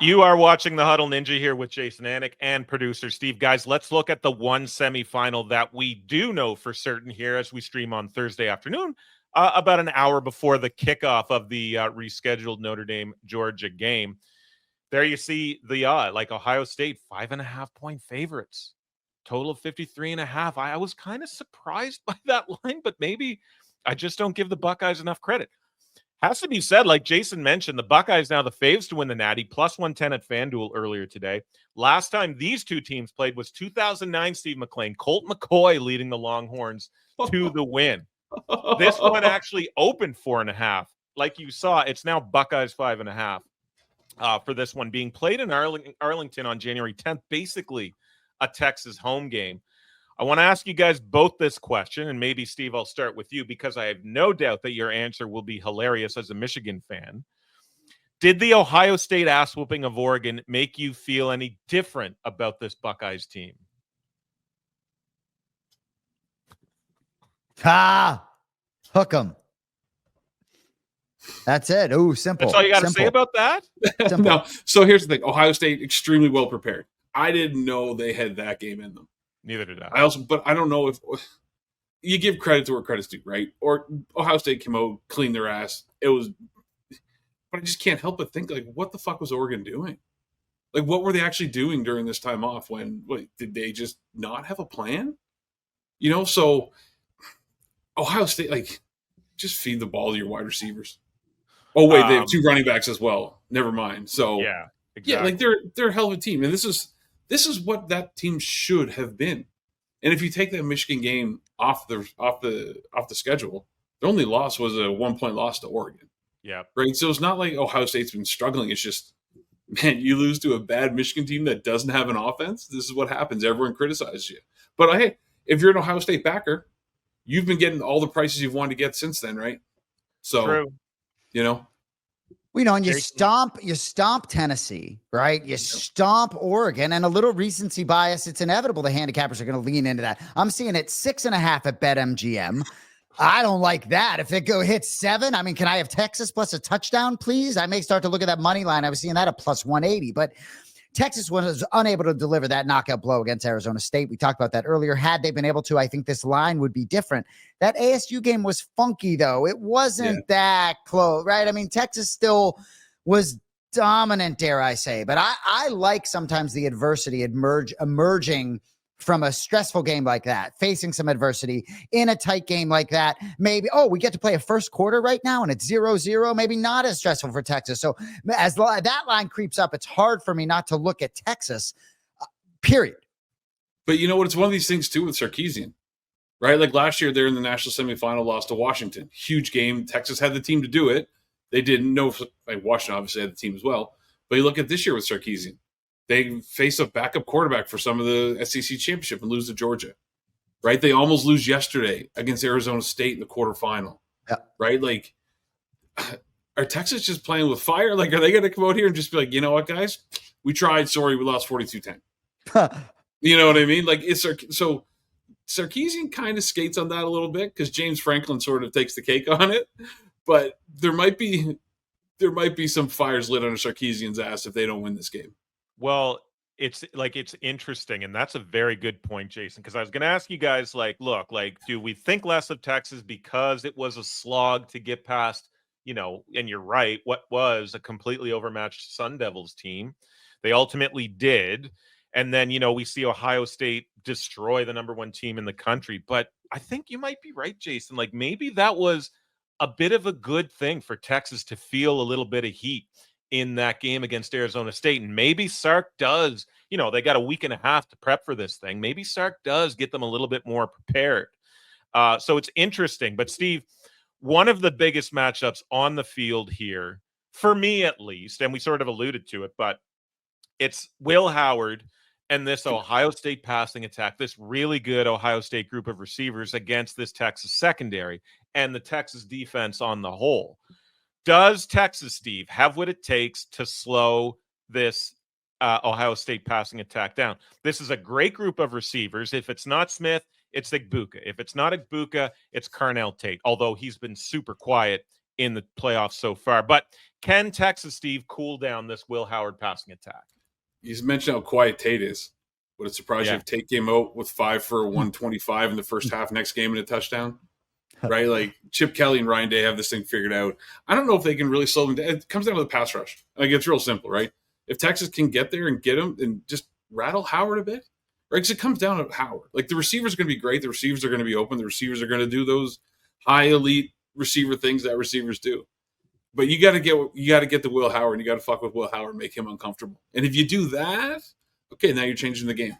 You are watching the Huddle Ninja here with Jason Anik and producer Steve. Guys, let's look at the one semifinal that we do know for certain here as we stream on Thursday afternoon, about an hour before the kickoff of the rescheduled Notre Dame-Georgia game. There you see the Ohio State, 5.5-point favorites. Total of 53.5. I was kind of surprised by that line, but maybe I just don't give the Buckeyes enough credit. Has to be said, like Jason mentioned, the Buckeyes now the faves to win the Natty, plus 110 at FanDuel earlier today. Last time these two teams played was 2009, Steve McLean. Colt McCoy leading the Longhorns to the win. This one actually opened 4.5. Like you saw, it's now Buckeyes 5.5 for this one, being played in Arlington on January 10th, basically a Texas home game. I want to ask you guys both this question, and maybe, Steve, I'll start with you because I have no doubt that your answer will be hilarious as a Michigan fan. Did the Ohio State ass-whooping of Oregon make you feel any different about this Buckeyes team? Hook 'em. That's it. Oh, simple. That's all you got to say about that? No. So here's the thing. Ohio State, extremely well prepared. I didn't know they had that game in them. Neither did I. But I don't know if you give credit to where credit's due, right? Or Ohio State came out, cleaned their ass. But I just can't help but think, like, what the fuck was Oregon doing? Like, what were they actually doing during this time off? Did they just not have a plan? So Ohio State, just feed the ball to your wide receivers. Oh, wait, they have two running backs as well. Never mind. So, yeah, exactly. Yeah, they're a hell of a team. And this is what that team should have been. And if you take that Michigan game off the schedule, their only loss was a 1-point loss to Oregon. Yeah. Right. So it's not like Ohio State's been struggling. It's just, man, you lose to a bad Michigan team that doesn't have an offense. This is what happens. Everyone criticizes you. But hey, if you're an Ohio State backer, you've been getting all the prices you've wanted to get since then, right? So, true. And you stomp Tennessee, right? You stomp Oregon, and a little recency bias. It's inevitable the handicappers are going to lean into that. I'm seeing it 6.5 at BetMGM. I don't like that. If it hit 7, can I have Texas plus a touchdown, please? I may start to look at that money line. I was seeing that at plus 180, but Texas was unable to deliver that knockout blow against Arizona State. We talked about that earlier. Had they been able to, I think this line would be different. That ASU game was funky, though. It wasn't that close, right? Texas still was dominant, dare I say. But I like sometimes the adversity emerging from a stressful game like that, facing some adversity in a tight game like that. Maybe, we get to play a first quarter right now and it's 0-0, maybe not as stressful for Texas. So as that line creeps up, it's hard for me not to look at Texas, period. But you know what? It's one of these things too with Sarkisian, right? Like last year, they're in the national semifinal, lost to Washington. Huge game. Texas had the team to do it. They didn't know. Washington obviously had the team as well. But you look at this year with Sarkisian. They face a backup quarterback for some of the SEC championship and lose to Georgia, right? They almost lose yesterday against Arizona State in the quarterfinal, right? Are Texas just playing with fire? Are they going to come out here and just be like, you know what, guys? We tried. Sorry, we lost 42-10. You know what I mean? So Sarkisian kind of skates on that a little bit because James Franklin sort of takes the cake on it. But there might be some fires lit under Sarkisian's ass if they don't win this game. Well, it's interesting, and that's a very good point, Jason, because I was going to ask you guys, do we think less of Texas because it was a slog to get past, and you're right, what was a completely overmatched Sun Devils team? They ultimately did. And then, we see Ohio State destroy the number 1 team in the country. But I think you might be right, Jason. Maybe that was a bit of a good thing for Texas to feel a little bit of heat in that game against Arizona State. And maybe Sark does, they got a week and a half to prep for this thing. Maybe Sark does get them a little bit more prepared. So it's interesting. But Steve, one of the biggest matchups on the field here, for me at least, and we sort of alluded to it, but it's Will Howard and this Ohio State passing attack, this really good Ohio State group of receivers against this Texas secondary and the Texas defense on the whole. Does Texas, Steve, have what it takes to slow this Ohio State passing attack down? This is a great group of receivers. If it's not Smith, it's Igbuka. If it's not Igbuka, it's Carnell Tate, although he's been super quiet in the playoffs so far. But can Texas, Steve, cool down this Will Howard passing attack? He's mentioned how quiet Tate is. Would it surprise you if Tate came out with 5 for 125 in the first half, next game in a touchdown? Right? Like Chip Kelly and Ryan Day have this thing figured out. I don't know if they can really slow them down. It comes down to the pass rush. Like it's real simple, right? If Texas can get there and get him and just rattle Howard a bit, right? Because it comes down to Howard. Like the receivers are going to be great. The receivers are going to be open. The receivers are going to do those high elite receiver things that receivers do. But you got to get the Will Howard. And you got to fuck with Will Howard, make him uncomfortable. And if you do that, okay, now you're changing the game.